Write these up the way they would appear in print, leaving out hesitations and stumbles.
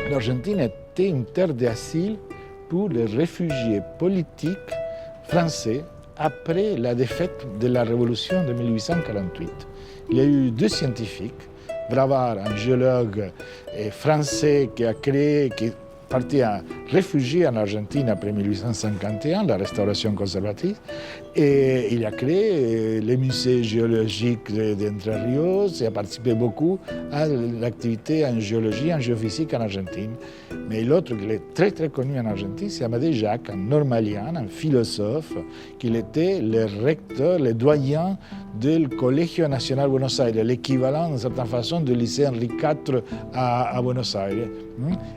l'Argentine était une terre d'asile pour les réfugiés politiques français après la défaite de la Révolution de 1848. Il y a eu deux scientifiques, Bravard, un géologue français qui a créé, qui est parti réfugié en Argentine après 1851, la restauration conservatrice, et il a créé le musée géologique d'Entre Ríos et a participé beaucoup à l'activité en géologie, en géophysique en Argentine. Mais l'autre qui est très très connu en Argentine, c'est Amadé Jacques, un normalien, un philosophe, qui était le recteur, le doyen du Colegio Nacional Buenos Aires, l'équivalent d'une certaine façon du lycée Henri IV à Buenos Aires,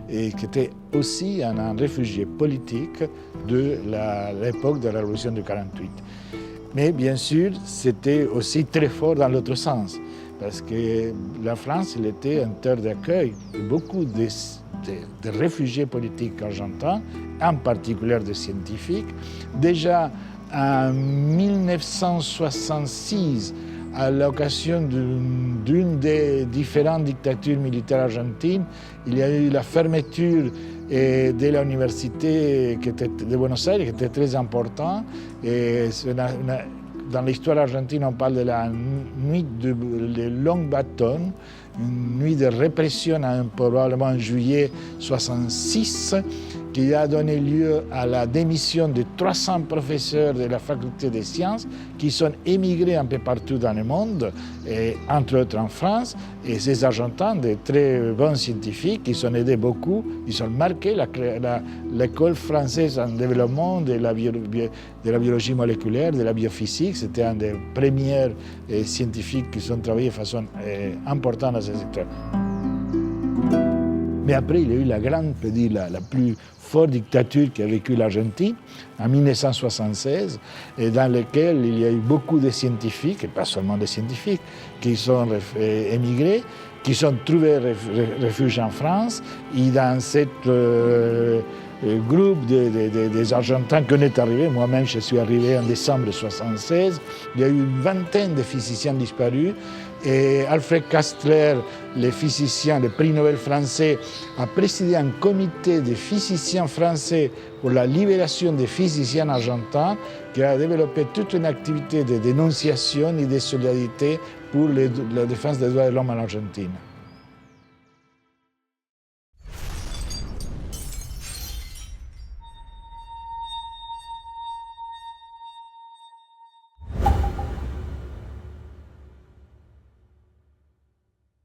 et qui était aussi un réfugié politique de l'époque de la Révolution de 1948. Mais bien sûr, c'était aussi très fort dans l'autre sens, parce que la France elle était une terre d'accueil de beaucoup de réfugiés politiques argentins, en particulier des scientifiques. Déjà en 1966, à l'occasion d'une des différentes dictatures militaires argentines, il y a eu la fermeture de l'université de Buenos Aires, qui était très importante. Et dans l'histoire argentine, on parle de la nuit de longue bâton, une nuit de répression probablement en juillet 1966, qui a donné lieu à la démission de 300 professeurs de la faculté des sciences qui sont émigrés un peu partout dans le monde, et entre autres en France. Et ces Argentins, de très bons scientifiques, qui sont aidés beaucoup, ils ont marqué l'école française en développement de la biologie moléculaire, de la biophysique. C'était un des premiers scientifiques qui ont travaillé de façon importante dans ce secteur. Mais après, il y a eu la plus forte dictature qu'a vécu l'Argentine, en 1976, et dans laquelle il y a eu beaucoup de scientifiques, et pas seulement des scientifiques, qui sont émigrés, qui sont trouvés refuge en France, et dans cette groupe des Argentins qu'on est arrivé, moi-même je suis arrivé en décembre 1976, il y a eu une vingtaine de physiciens disparus, et Alfred Kastler, le physicien, le prix Nobel français, a présidé un comité de physiciens français pour la libération des physiciens argentins, qui a développé toute une activité de dénonciation et de solidarité pour la défense des droits de l'homme en Argentine.